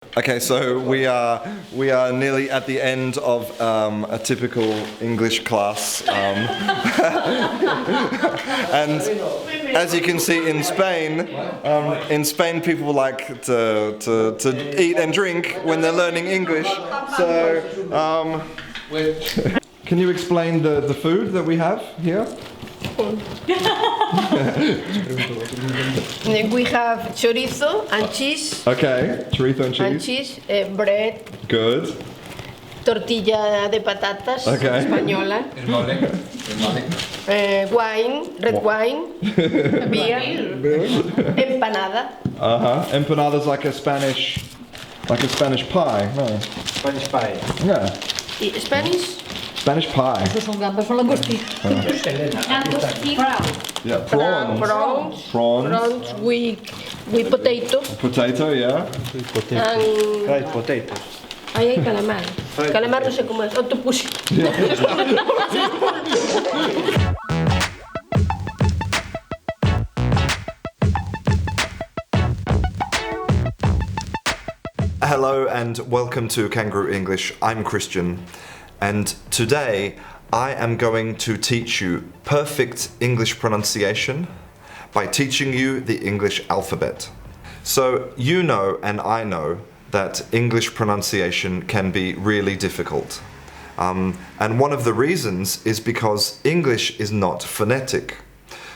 Okay, so we are nearly at the end of a typical English class, and as you can see in Spain people like to eat and drink when they're learning English. So, can you explain the food that we have here? We have chorizo and cheese. Okay, chorizo and cheese. And cheese, bread. Good. Tortilla de patatas, Okay. española. Wine, red wine. Beer. Empanada. Empanadas like a Spanish pie. No. Spanish pie. Yeah. Spanish? Spanish pie. Estos son gambas, son langostinos. Yeah, prawns. Prawns with potato. Potato, yeah. And Fried potatoes. ahí hay calamar. Calamar no sé cómo es. Octopus. Hello and welcome to Canguro English. I'm Christian, and today I am going to teach you perfect English pronunciation by teaching you the English alphabet. So you know and I know that English pronunciation can be really difficult. And one of the reasons is because English is not phonetic.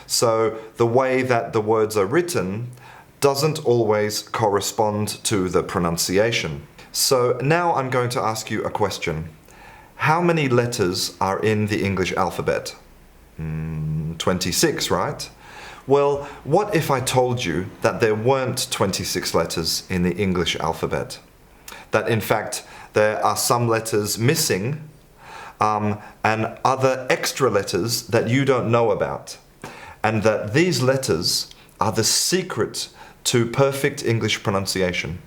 So the way that the words are written doesn't always correspond to the pronunciation. So now I'm going to ask you a question. How many letters are in the English alphabet? 26, right? Well, what if I told you that there weren't 26 letters in the English alphabet? That in fact there are some letters missing and other extra letters that you don't know about. And that these letters are the secret to perfect English pronunciation.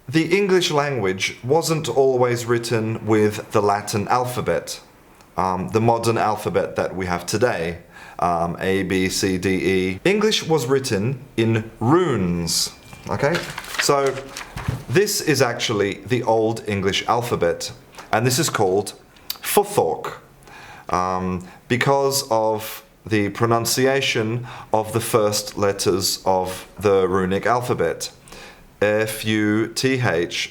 The English language wasn't always written with the Latin alphabet, the modern alphabet that we have today, A, B, C, D, E. English was written in runes, okay? So this is actually the Old English alphabet, and this is called Futhark, because of the pronunciation of the first letters of the runic alphabet. Futharc,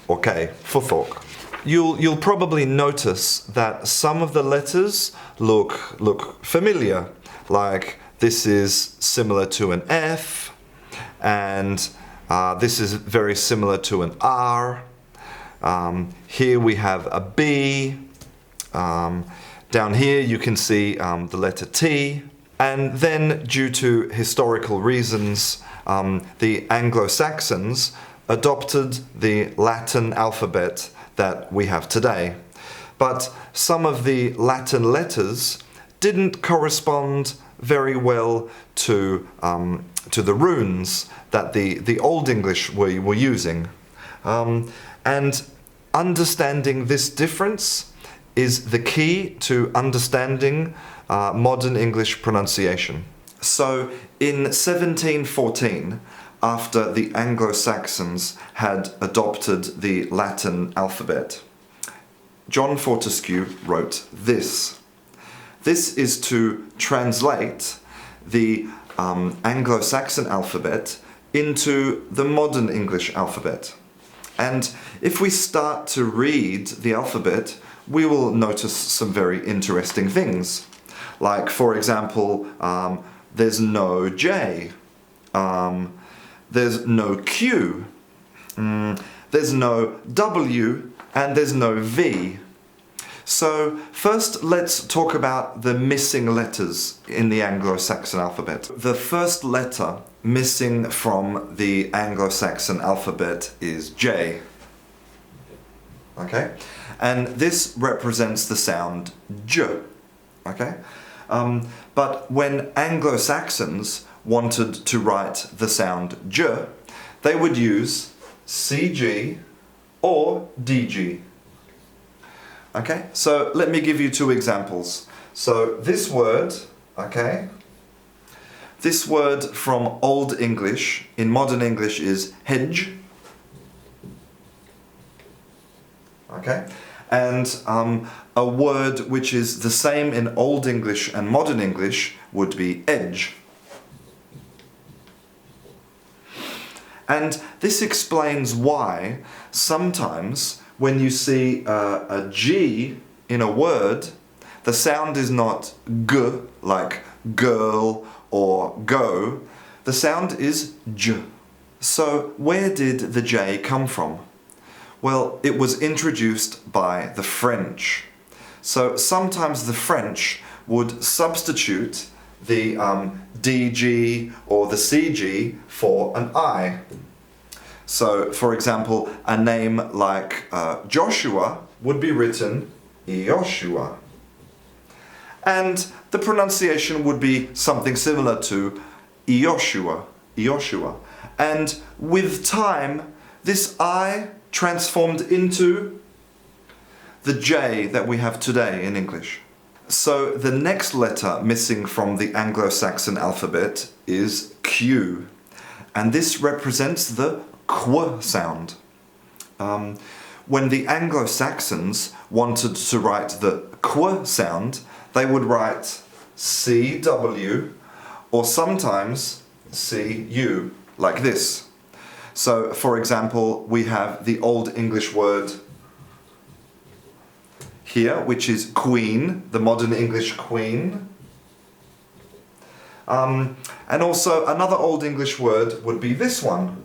or K, Futhark. You'll probably notice that some of the letters look familiar, like this is similar to an F, and this is very similar to an R. Here we have a B. Down here you can see the letter T, and then due to historical reasons the Anglo-Saxons adopted the Latin alphabet that we have today. But some of the Latin letters didn't correspond very well to the runes that the Old English were using. And understanding this difference is the key to understanding modern English pronunciation. So in 1714, after the Anglo-Saxons had adopted the Latin alphabet, John Fortescue wrote this. This is to translate the Anglo-Saxon alphabet into the modern English alphabet. And if we start to read the alphabet, we will notice some very interesting things. Like, for example, there's no J, there's no Q, there's no W, and there's no V. So first let's talk about the missing letters in the Anglo-Saxon alphabet. The first letter missing from the Anglo-Saxon alphabet is J. Okay? And this represents the sound J. Okay? But when Anglo-Saxons wanted to write the sound J, they would use CG or DG. Okay, so let me give you two examples. So this word, okay, This word from Old English in modern English is hedge. Okay? And a word which is the same in Old English and modern English would be edge. And this explains why sometimes when you see a G in a word, the sound is not G, like girl or go. The sound is J. So where did the J come from? Well, it was introduced by the French. So sometimes the French would substitute the DG or the CG for an I. So, for example, a name like Joshua would be written Joshua. And the pronunciation would be something similar to Joshua, Joshua. And with time, this I transformed into the J that we have today in English. So the next letter missing from the Anglo-Saxon alphabet is Q. And this represents the Qu sound. When the Anglo-Saxons wanted to write the Qu sound, they would write CW or sometimes CU, like this. So, for example, we have the Old English word here, which is queen, the modern English queen. And also another Old English word would be this one.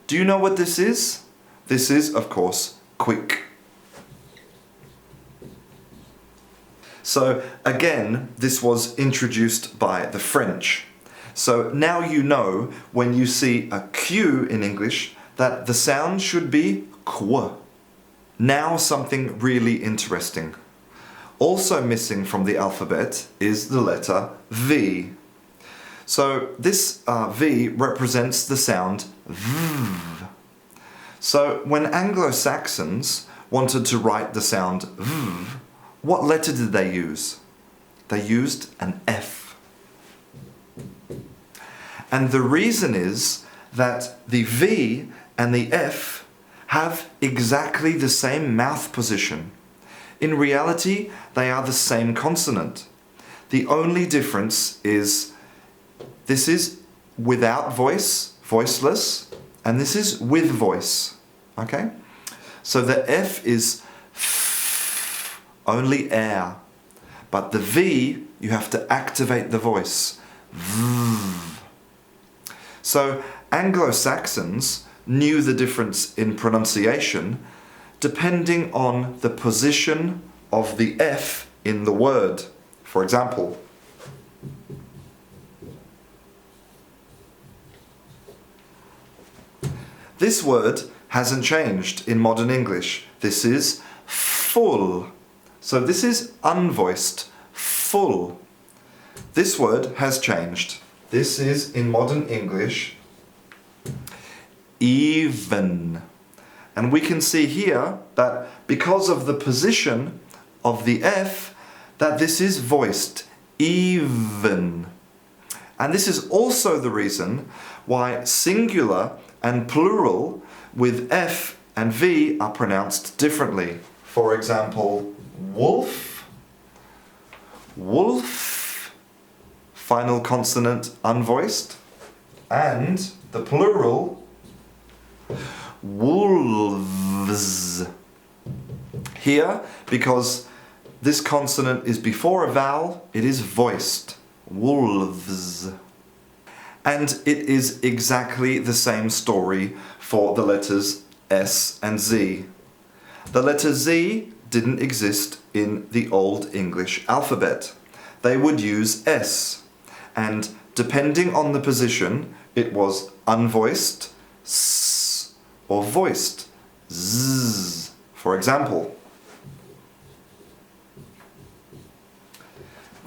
Do you know what this is? This is, of course, quick. So again, this was introduced by the French. So now you know when you see a Q in English that the sound should be Qu. Now something really interesting. Also missing from the alphabet is the letter V. So this V represents the sound V. So when Anglo-Saxons wanted to write the sound V, what letter did they use? They used an F. And the reason is that the V and the F have exactly the same mouth position. In reality, they are the same consonant. The only difference is this is without voice, voiceless, and this is with voice. Okay? So the F is F, only air. But the V, you have to activate the voice. V. So Anglo-Saxons knew the difference in pronunciation depending on the position of the F in the word. For example, this word hasn't changed in modern English. This is full. So this is unvoiced, full. This word has changed. This is, in modern English, even. And we can see here that because of the position of the F, that this is voiced, even. And this is also the reason why singular and plural with F and V are pronounced differently. For example, wolf, wolf, final consonant unvoiced, and the plural, wolves. Here, because this consonant is before a vowel, it is voiced, wolves. And it is exactly the same story for the letters S and Z. The letter Z didn't exist in the Old English alphabet. They would use S, and depending on the position, it was unvoiced, S, or voiced, Z. For example,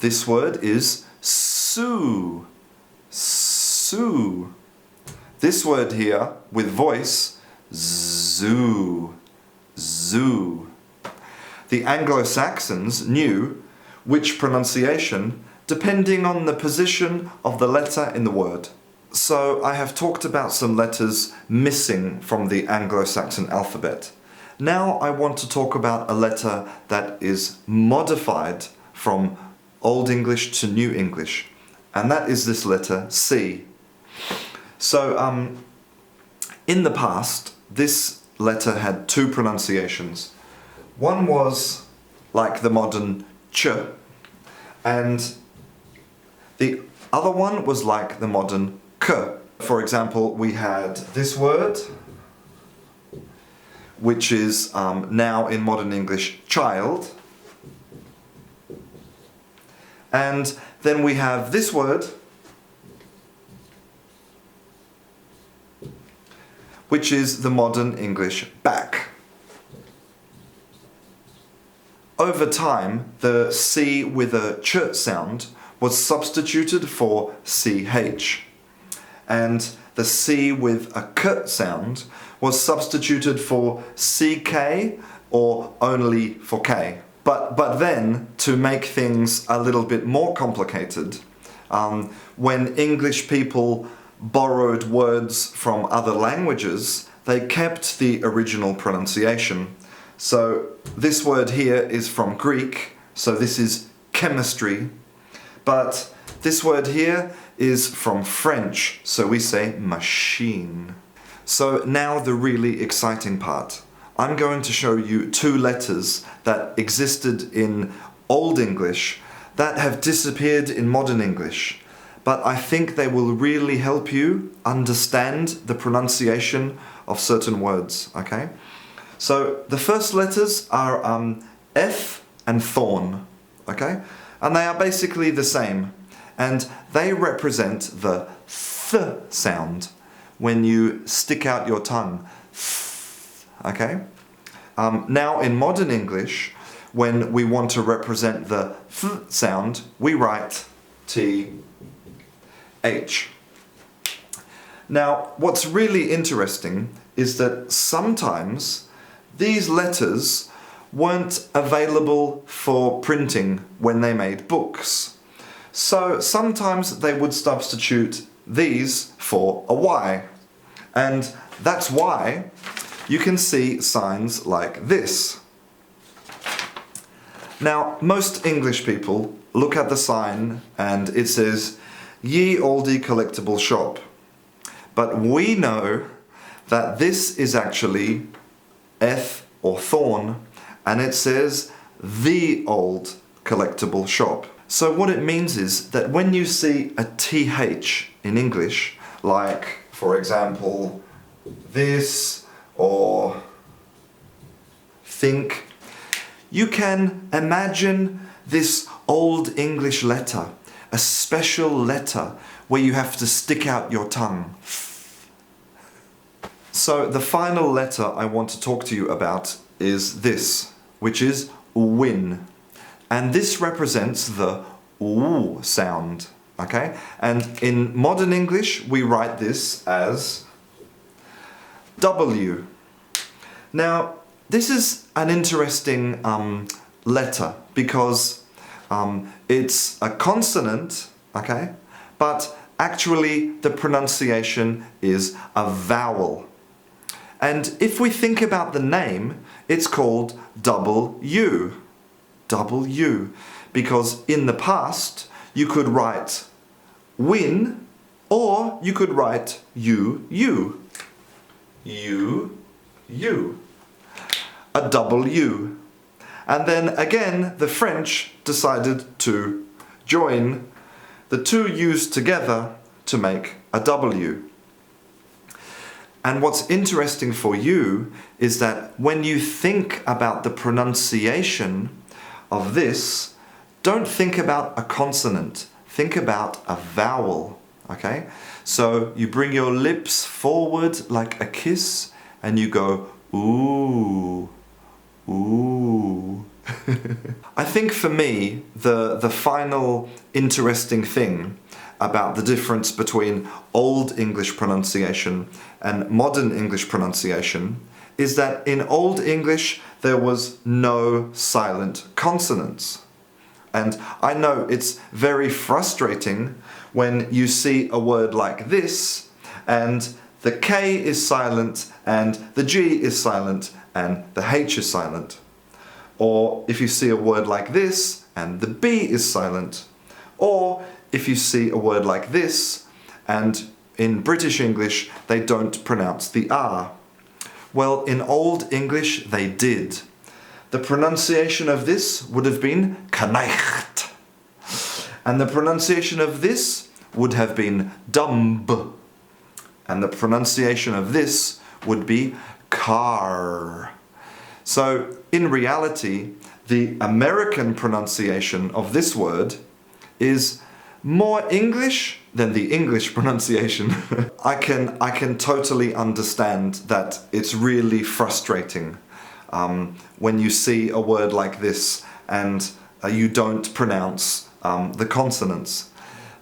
this word is Sue. Sue. This word here, with voice, zoo. Zoo. The Anglo-Saxons knew which pronunciation depending on the position of the letter in the word. So I have talked about some letters missing from the Anglo-Saxon alphabet. Now I want to talk about a letter that is modified from Old English to New English, and that is this letter C. So in the past, this letter had two pronunciations. One was like the modern ch, and the other one was like the modern k. For example, we had this word, which is now in modern English child. And then we have this word, which is the modern English back. Over time, the C with a ch sound was substituted for ch, and the C with a k sound was substituted for ck or only for k. But then, to make things a little bit more complicated, when English people borrowed words from other languages, they kept the original pronunciation. So this word here is from Greek, so this is chemistry. But this word here is from French, so we say machine. So now the really exciting part. I'm going to show you two letters that existed in Old English that have disappeared in modern English. But I think they will really help you understand the pronunciation of certain words, okay? So the first letters are F and thorn, okay? And they are basically the same. And they represent the th sound when you stick out your tongue. Okay? Now in modern English, when we want to represent the th sound, we write T, H. Now, what's really interesting is that sometimes these letters weren't available for printing when they made books. So sometimes they would substitute these for a Y. And that's why you can see signs like this. Now, most English people look at the sign and it says, Ye Olde Collectible Shop. But we know that this is actually F or thorn, and it says The Old Collectible Shop. So what it means is that when you see a TH in English, like, for example, this or think, you can imagine this Old English letter, a special letter where you have to stick out your tongue. So the final letter I want to talk to you about is this, which is win. And this represents the W sound, okay? And in modern English, we write this as W. Now, this is an interesting letter because it's a consonant, okay? But actually the pronunciation is a vowel. And if we think about the name, it's called W. W. Because in the past, you could write win or you could write U. A W. And then again, the French decided to join the two U's together to make a W. And what's interesting for you is that when you think about the pronunciation of this, don't think about a consonant, think about a vowel, okay? So you bring your lips forward like a kiss and you go, ooh, ooh. I think for me, the final interesting thing about the difference between Old English pronunciation and modern English pronunciation is that in Old English there was no silent consonants. And I know it's very frustrating when you see a word like this and the K is silent and the G is silent and the H is silent. Or if you see a word like this and the B is silent. Or if you see a word like this and in British English they don't pronounce the R. Well, in Old English they did. The pronunciation of this would have been knijcht. And the pronunciation of this would have been dumb. And the pronunciation of this would be car. So, in reality, the American pronunciation of this word is more English than the English pronunciation. I can totally understand that it's really frustrating when you see a word like this and you don't pronounce the consonants.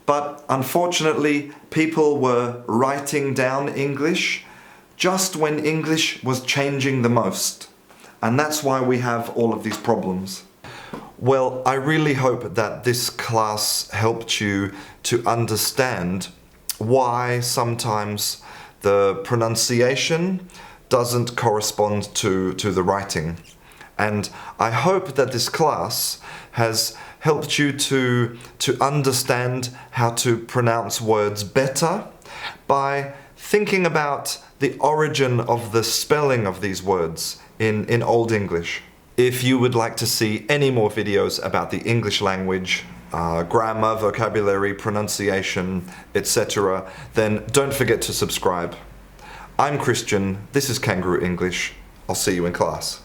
But unfortunately, people were writing down English just when English was changing the most. And that's why we have all of these problems. Well, I really hope that this class helped you to understand why sometimes the pronunciation doesn't correspond to the writing. And I hope that this class has helped you to understand how to pronounce words better by thinking about the origin of the spelling of these words in Old English. If you would like to see any more videos about the English language, grammar, vocabulary, pronunciation, etc., then don't forget to subscribe. I'm Christian, this is Canguro English. I'll see you in class.